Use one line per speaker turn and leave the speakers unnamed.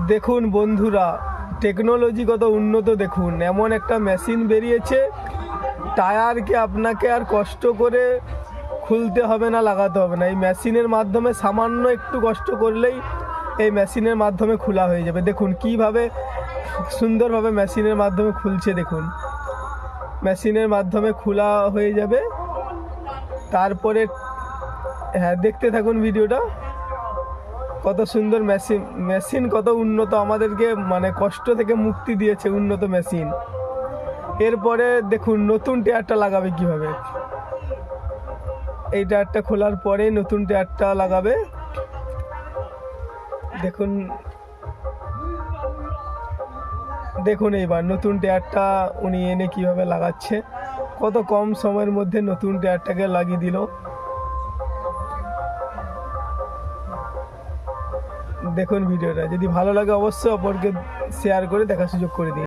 দেখুন বন্ধুরা, টেকনোলজি কত উন্নত দেখুন। এমন একটা মেশিন বেরিয়েছে, টায়ারকে আপনাকে আর কষ্ট করে খুলতে হবে না, লাগাতে হবে না। এই মেশিনের মাধ্যমে সামান্য একটু কষ্ট করলেই এই মেশিনের মাধ্যমে খোলা হয়ে যাবে। দেখুন কিভাবে সুন্দরভাবে মেশিনের মাধ্যমে খুলছে। দেখুন মেশিনের মাধ্যমে খোলা হয়ে যাবে। তারপরে হ্যাঁ, দেখতে থাকুন ভিডিওটা। কত সুন্দর মেশিন, মেশিন কত উন্নত, আমাদেরকে মানে কষ্ট থেকে মুক্তি দিয়েছে উন্নত মেশিন। এরপরে দেখুন নতুন টায়ারটা লাগাবে কিভাবে। এই টায়ারটা খোলার পরে নতুন টায়ারটা লাগাবে। দেখুন দেখুন এইবার নতুন টায়ারটা উনি এনে কিভাবে লাগাচ্ছে। কত কম সময়ের মধ্যে নতুন টায়ারটাকে লাগিয়ে দিল। দেখুন ভিডিওটা যদি ভালো লাগে অবশ্যই অপরকে শেয়ার করে দেখার সুযোগ করে দিন।